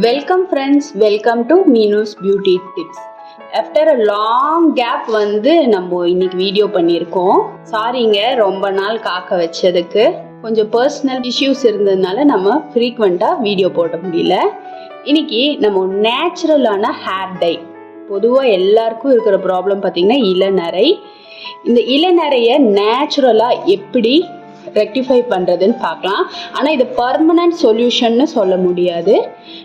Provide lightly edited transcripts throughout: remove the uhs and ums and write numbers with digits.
Welcome friends, welcome to Meenu's beauty tips. After a long gap நம்ம இன்னைக்கு video பண்ணியிருக்கோம். சாரிங்க, ரொம்ப நாள் காக்க வச்சதுக்கு. கொஞ்சம் பர்சனல் இஷ்யூஸ் இருந்ததுனால நம்ம ஃப்ரீக்வெண்ட்டாக வீடியோ போட முடியல. இன்னைக்கு நம்ம நேச்சுரலான ஹேர் டை, பொதுவாக எல்லாருக்கும் இருக்கிற ப்ராப்ளம் பார்த்திங்கன்னா இளநரை. இந்த இளநரையை நேச்சுரலாக எப்படி ரெக்டிஃபை பண்ணுறதுன்னு பார்க்கலாம். ஆனால் இது பர்மனன்ட் சொல்யூஷன்னு சொல்ல முடியாது.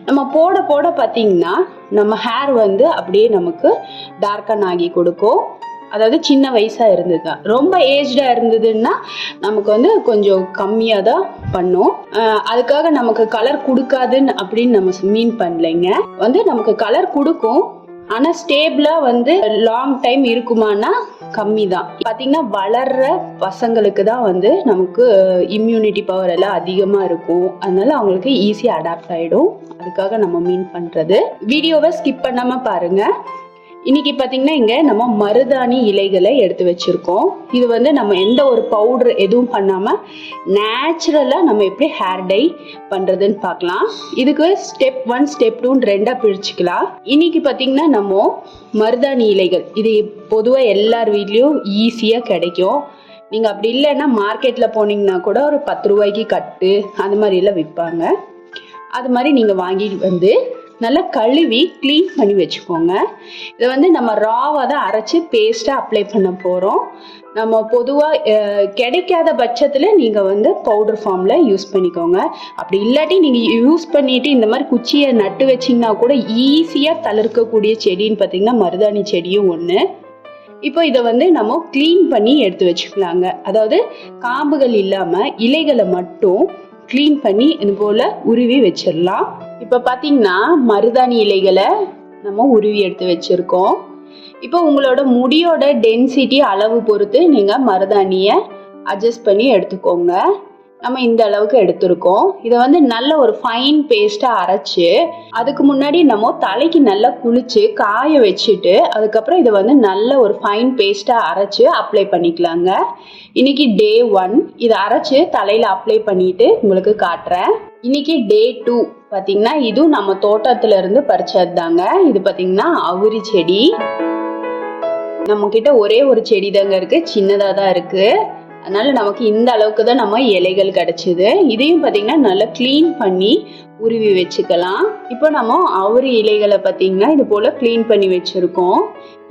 நம்ம போட போட பார்த்திங்கன்னா நம்ம ஹேர் அப்படியே நமக்கு டார்க்கன் ஆகி கொடுக்கும். அதாவது சின்ன வயசாக இருந்தது, ரொம்ப ஏஜ்டாக இருந்ததுன்னா நமக்கு கொஞ்சம் கம்மியாக தான் பண்ணும். அதுக்காக நமக்கு கலர் கொடுக்காதுன்னு அப்படின்னு நம்ம மீன் பண்ணலைங்க. நமக்கு கலர் கொடுக்கும், ஆனால் ஸ்டேபிளாக லாங் டைம் இருக்குமானா கம்மி தான். பார்த்தீங்கன்னா வளர்ற பசங்களுக்கு தான் நமக்கு இம்யூனிட்டி பவர் எல்லாம் அதிகமாக இருக்கும். அதனால அவங்களுக்கு ஈஸியாக அடாப்ட் ஆகிடும். அதுக்காக நம்ம மீன் பண்ணுறது. வீடியோவை ஸ்கிப் பண்ணாமல் பாருங்கள். இன்னைக்கு பார்த்தீங்கன்னா இங்கே நம்ம மருதாணி இலைகளை எடுத்து வச்சுருக்கோம். இது நம்ம எந்த ஒரு பவுடர் எதுவும் பண்ணாமல் நேச்சுரலாக நம்ம எப்படி ஹேர் டை பண்ணுறதுன்னு பார்க்கலாம். இதுக்கு ஸ்டெப் 1 ஸ்டெப் 2 ரெண்டாக பிரிச்சுக்கலாம். இன்னைக்கு பார்த்தீங்கன்னா நம்ம மருதாணி இலைகள், இது பொதுவாக எல்லார் வீட்லேயும் ஈஸியாக கிடைக்கும். நீங்கள் அப்படி இல்லைன்னா மார்க்கெட்டில் போனீங்கன்னா கூட ஒரு 10 ரூபாய்க்கு கட்டு அந்த மாதிரிலாம் விற்பாங்க. அது மாதிரி நீங்கள் வாங்கிட்டு நல்லா கழுவி க்ளீன் பண்ணி வச்சுக்கோங்க. இதை நம்ம ராவாக தான் அரைச்சி பேஸ்ட்டாக அப்ளை பண்ண போகிறோம். நம்ம பொதுவாக கிடைக்காத பட்சத்தில் நீங்கள் பவுடர் ஃபார்மில் யூஸ் பண்ணிக்கோங்க. அப்படி இல்லாட்டி நீங்கள் யூஸ் பண்ணிவிட்டு இந்த மாதிரி குச்சியை நட்டு வச்சிங்கன்னா கூட ஈஸியாக தளிர்க்கக்கூடிய செடின்னு பார்த்திங்கன்னா மருதாணி செடியும் ஒன்று. இப்போ இதை நம்ம க்ளீன் பண்ணி எடுத்து வச்சுக்கலாங்க. அதாவது காம்புகள் இல்லாமல் இலைகளை மட்டும் க்ளீன் பண்ணி இது போல் உருவி வச்சிடலாம். இப்போ பார்த்தீங்கன்னா மருதாணி இலைகளை நம்ம உருவி எடுத்து வச்சுருக்கோம். இப்போ உங்களோட முடியோட டென்சிட்டி அளவு பொறுத்து நீங்கள் மருதாணியை அட்ஜஸ்ட் பண்ணி எடுத்துக்கோங்க. நம்ம இந்த அளவுக்கு எடுத்திருக்கோம். இதை நல்ல ஒரு ஃபைன் பேஸ்ட்டாக அரைச்சி அதுக்கு முன்னாடி நம்ம தலைக்கு நல்லா குளிச்சு காய வச்சுட்டு அதுக்கப்புறம் இதை நல்ல ஒரு ஃபைன் பேஸ்ட்டாக அரைச்சி அப்ளை பண்ணிக்கலாங்க. இன்னைக்கு டே 1 இதை அரைச்சி தலையில் அப்ளை பண்ணிட்டு உங்களுக்கு காட்டுறேன். இன்னைக்கு டே 2 பார்த்தீங்கன்னா இதுவும் நம்ம தோட்டத்துல இருந்து பறிச்சது தாங்க. இது பார்த்தீங்கன்னா அவுரி செடி. நம்ம கிட்ட ஒரே ஒரு செடி தாங்க இருக்கு, சின்னதாக தான் இருக்கு. அதனால நமக்கு இந்த அளவுக்கு தான் நம்ம இலைகள் கிடைச்சிது. இதையும் பார்த்தீங்கன்னா நல்லா க்ளீன் பண்ணி உருவி வச்சுக்கலாம். இப்போ நம்ம அவுரி இலைகளை பார்த்தீங்கன்னா இது போல் க்ளீன் பண்ணி வச்சுருக்கோம்.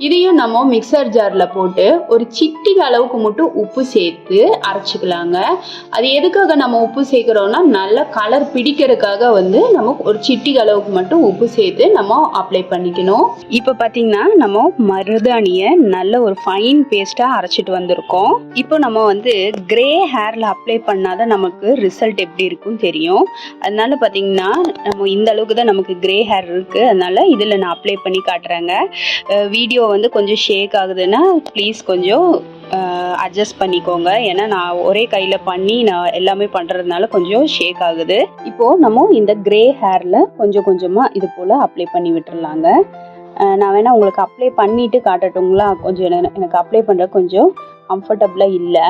இதையும் நம்ம மிக்சர் ஜாரில் போட்டு ஒரு சிட்டிகை அளவுக்கு மட்டும் உப்பு சேர்த்து அரைச்சிக்கலாங்க. அது எதுக்காக நம்ம உப்பு சேர்க்குறோன்னா நல்ல கலர் பிடிக்கிறதுக்காக நம்ம ஒரு சிட்டிகை அளவுக்கு மட்டும் உப்பு சேர்த்து நம்ம அப்ளை பண்ணிக்கணும். இப்போ பார்த்தீங்கன்னா நம்ம மருதாணியை நல்ல ஒரு ஃபைன் பேஸ்ட்டாக அரைச்சிட்டு வந்திருக்கோம். இப்போ நம்ம கிரே ஹேரில் அப்ளை பண்ணாதான் நமக்கு ரிசல்ட் எப்படி இருக்குன்னு தெரியும். அதனால பார்த்தீங்கன்னா நம்ம இந்த அளவுக்கு தான் நமக்கு கிரே ஹேர் இருக்குது. அதனால இதில் நான் அப்ளை பண்ணி காட்டுறேங்க. வீடியோ கொஞ்சம் ஷேக் ஆகுதுன்னா ப்ளீஸ் கொஞ்சம் அட்ஜஸ்ட் பண்ணிக்கோங்க. ஏன்னா நான் ஒரே கையில் பண்ணி நான் எல்லாமே பண்ணுறதுனால கொஞ்சம் ஷேக் ஆகுது. இப்போது நம்ம இந்த கிரே ஹேரில் கொஞ்சம் கொஞ்சமாக இது போல் அப்ளை பண்ணி விட்டுறலாங்க. நான் வேணால் உங்களுக்கு அப்ளை பண்ணிவிட்டு காட்டட்டுங்களா? கொஞ்சம் எனக்கு அப்ளை பண்ணுற கொஞ்சம் கம்ஃபர்டபுளாக இல்லை.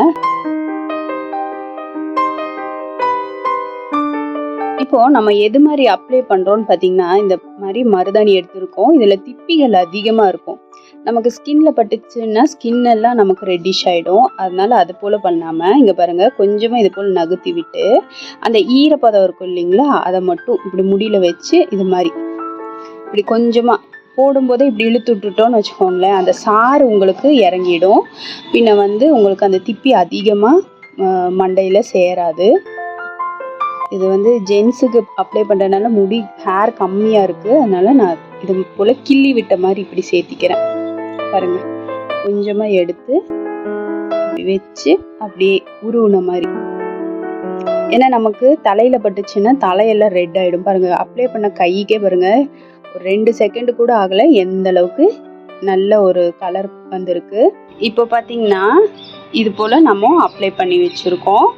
இப்போது நம்ம எது மாதிரி அப்ளை பண்ணுறோன்னு பார்த்தீங்கன்னா இந்த மாதிரி மருதாணி எடுத்துருக்கோம். இதில் திப்பிகள் அதிகமாக இருக்கும். நமக்கு ஸ்கின்ல பட்டுச்சுன்னா ஸ்கின் எல்லாம் நமக்கு ரெட்டிஷ் ஆகிடும். அதனால அது போல் பண்ணாமல் இங்கே பாருங்கள், கொஞ்சமாக இது போல் நகர்த்தி விட்டு அந்த ஈரப்பதம் இருக்கும் இல்லைங்களா, அதை மட்டும் இப்படி முடியில் வச்சு இது மாதிரி இப்படி கொஞ்சமாக போடும்போதே இப்படி இழுத்து விட்டுட்டோன்னு வச்சுக்கோங்களேன், அந்த சாறு உங்களுக்கு இறங்கிடும். பின்ன உங்களுக்கு அந்த திப்பி அதிகமாக மண்டையில் சேராது. இது ஜென்ஸுக்கு அப்ளை பண்ணுறதுனால முடி ஹேர் கம்மியாக இருக்குது. அதனால நான் இது போல் கிள்ளி விட்ட மாதிரி இப்படி சேர்த்திக்கிறேன். பாருங்கள், கொஞ்சமாக எடுத்து வச்சு அப்படியே உருவுன மாதிரி. ஏன்னா நமக்கு தலையில் பட்டுச்சுன்னா தலையெல்லாம் ரெட் ஆகிடும். பாருங்கள், அப்ளை பண்ண கைக்கே பாருங்கள் ஒரு 2 செகண்டு கூட ஆகலை, எந்த அளவுக்கு நல்ல ஒரு கலர் வந்திருக்கு. இப்போ பார்த்தீங்கன்னா இது போல் நம்ம அப்ளை பண்ணி வச்சுருக்கோம்.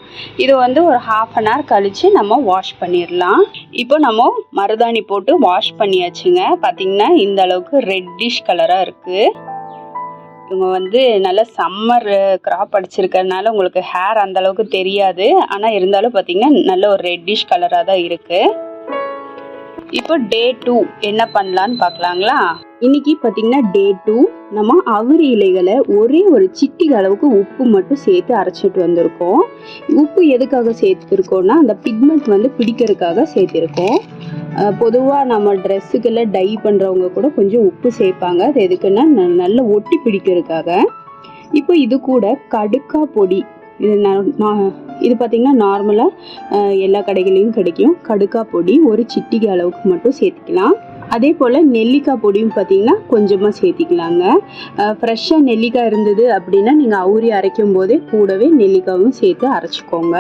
இது ஒரு 1/2 அன் ஹவர் கழித்து நம்ம வாஷ் பண்ணிடலாம். இப்போ நம்ம மருதாணி போட்டு வாஷ் பண்ணியாச்சுங்க. பார்த்திங்கன்னா இந்த அளவுக்கு ரெட்டிஷ் கலராக இருக்குது. இவங்க நல்ல சம்மர் கிராப் அடிச்சிருக்கிறதுனால உங்களுக்கு ஹேர் அந்த அளவுக்கு தெரியாது. ஆனால் இருந்தாலும் பார்த்திங்கன்னா நல்ல ஒரு ரெட்டிஷ் கலராக தான் இருக்குது. இப்போ டே 2 என்ன பண்ணலான்னு பார்க்கலாங்களா. இன்னைக்கு பார்த்தீங்கன்னா டே 2 நம்ம அவுரி இலைகளை ஒரே ஒரு சிட்டிகை அளவுக்கு உப்பு மட்டும் சேர்த்து அரைச்சிட்டு வந்திருக்கோம். உப்பு எதுக்காக சேர்த்துருக்கோம்னா அந்த பிக்மெண்ட் வந்து பிடிக்கிறதுக்காக சேர்த்திருக்கோம். பொதுவாக நம்ம ட்ரெஸ்ஸுக்கெல்லாம் டை பண்ணுறவங்க கூட கொஞ்சம் உப்பு சேர்ப்பாங்க. அது எதுக்குன்னா நல்ல ஒட்டி பிடிக்கிறதுக்காக. இப்போ இது கூட கடுக்கா பொடி, இது பார்த்திங்கன்னா நார்மலாக எல்லா கடைகளையும் கிடைக்கும். கடுக்கா பொடி ஒரு சிட்டிகை அளவுக்கு மட்டும் சேர்த்திக்கலாம். அதே போல் நெல்லிக்காய் பொடியும் பார்த்திங்கன்னா கொஞ்சமாக சேர்த்திக்கலாங்க. ஃப்ரெஷ்ஷாக நெல்லிக்காய் இருந்தது அப்படின்னா நீங்கள் அவுரி அரைக்கும் போதே கூடவே நெல்லிக்காயும் சேர்த்து அரைச்சிக்கோங்க.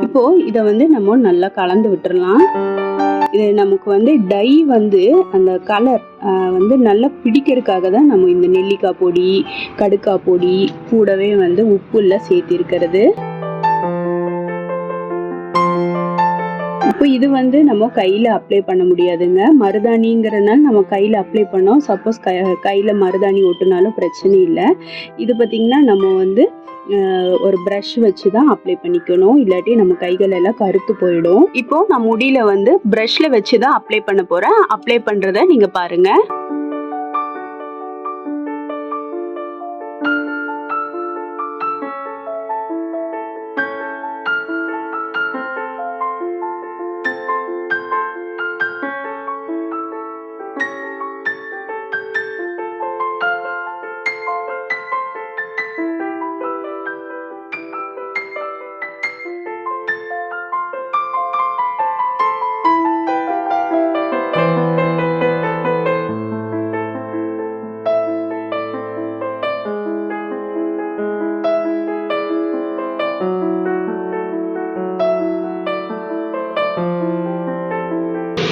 இப்போது இதை வந்து நம்ம நல்லா கலந்து விட்டுறலாம். இது நமக்கு வந்து டை வந்து அந்த கலர் வந்து நல்லா பிடிக்கிறதுக்காக தான் நம்ம இந்த நெல்லிக்காய் பொடி, கடுக்காய் பொடி கூடவே வந்து உப்புல சேர்த்திருக்கிறது. இப்போ இது வந்து நம்ம கையில் அப்ளை பண்ண முடியாதுங்க. மருதாணிங்கிறனால நம்ம கையில் அப்ளை பண்ணோம். சப்போஸ் கையில் மருதாணி ஒட்டுனாலும் பிரச்சனை இல்லை. இது பார்த்திங்கன்னா நம்ம வந்து ஒரு ப்ரஷ் வச்சு தான் அப்ளை பண்ணிக்கணும், இல்லாட்டி நம்ம கைகள் எல்லாம் கருத்து போயிடும். இப்போ நான் முடியில வந்து ப்ரஷ்ல வச்சு தான் அப்ளை பண்ண போறேன். அப்ளை பண்றத நீங்க பாருங்க.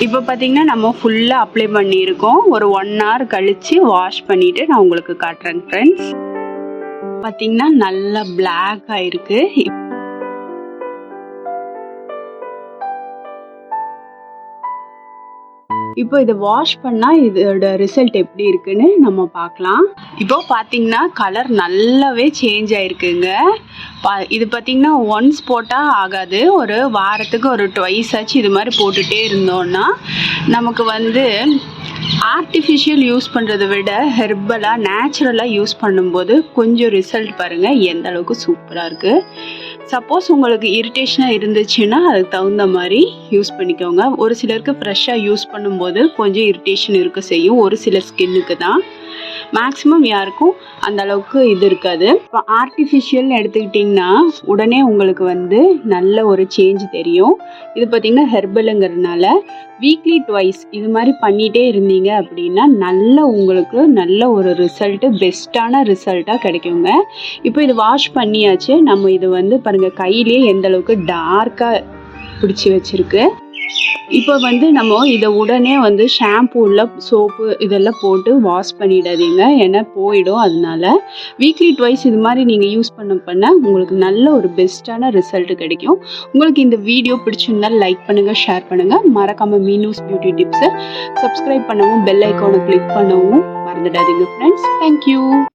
இப்போ பார்த்தீங்கன்னா நம்ம ஃபுல்லாக அப்ளை பண்ணியிருக்கோம். ஒரு 1 hour கழித்து வாஷ் பண்ணிவிட்டு நான் உங்களுக்கு காட்டுறேன் ஃப்ரெண்ட்ஸ். பார்த்தீங்கன்னா நல்லா பிளாக் ஆயிருக்கு. இப்போ இதை வாஷ் பண்ணால் இதோட ரிசல்ட் எப்படி இருக்குன்னு நம்ம பார்க்கலாம். இப்போ பார்த்தீங்கன்னா கலர் நல்லாவே சேஞ்ச் ஆயிருக்குங்க. இது பார்த்தீங்கன்னா ஒன்ஸ் போட்டால் ஆகாது, ஒரு வாரத்துக்கு ஒரு 2 ஆச்சு இது மாதிரி போட்டுகிட்டே இருந்தோன்னா நமக்கு வந்து ஆர்டிஃபிஷியல் யூஸ் பண்ணுறதை விட ஹெர்பலாக நேச்சுரலாக யூஸ் பண்ணும்போது கொஞ்சம் ரிசல்ட் பாருங்கள் எந்த அளவுக்கு சூப்பராக இருக்குது. சப்போஸ் உங்களுக்கு இரிட்டேஷனாக இருந்துச்சுன்னா அதுக்கு தகுந்த மாதிரி யூஸ் பண்ணிக்கோங்க. ஒரு சிலருக்கு ஃப்ரெஷ்ஷாக யூஸ் பண்ணும்போது கொஞ்சம் இரிட்டேஷன் இருக்க செய்யும், ஒரு சிலர் ஸ்கின்னுக்கு தான். மேக்ஸிமம் யாருக்கும் அந்த அளவுக்கு இது இருக்காது. இப்போ ஆர்டிஃபிஷியல்னு எடுத்துக்கிட்டிங்கன்னா உடனே உங்களுக்கு வந்து நல்ல ஒரு சேஞ்ச் தெரியும். இது பார்த்திங்கன்னா ஹெர்பலுங்கிறதுனால வீக்லி 2 இது மாதிரி பண்ணிகிட்டே இருந்தீங்க அப்படின்னா உங்களுக்கு நல்ல ஒரு ரிசல்ட்டு, பெஸ்ட்டான ரிசல்ட்டாக கிடைக்குங்க. இப்போ இது வாஷ் பண்ணியாச்சு. நம்ம இது வந்து பாருங்கள் கையிலே எந்த அளவுக்கு டார்க்காக பிடிச்சி வச்சுருக்கு. இப்போ வந்து நம்ம இதை உடனே வந்து ஷாம்பூவில் சோப்பு இதெல்லாம் போட்டு வாஷ் பண்ணிடாதீங்க, ஏன்னா போயிடும். அதனால வீக்லி 2 இது மாதிரி நீங்கள் யூஸ் பண்ண உங்களுக்கு நல்ல ஒரு பெஸ்ட்டான ரிசல்ட் கிடைக்கும். உங்களுக்கு இந்த வீடியோ பிடிச்சிருந்தால் லைக் பண்ணுங்கள், ஷேர் பண்ணுங்கள். மறக்காமல் மீனூஸ் பியூட்டி டிப்ஸை சப்ஸ்கிரைப் பண்ணவும் பெல் ஐக்கானை கிளிக் பண்ணவும் மறந்துடாதீங்க ஃப்ரெண்ட்ஸ். தேங்க்யூ.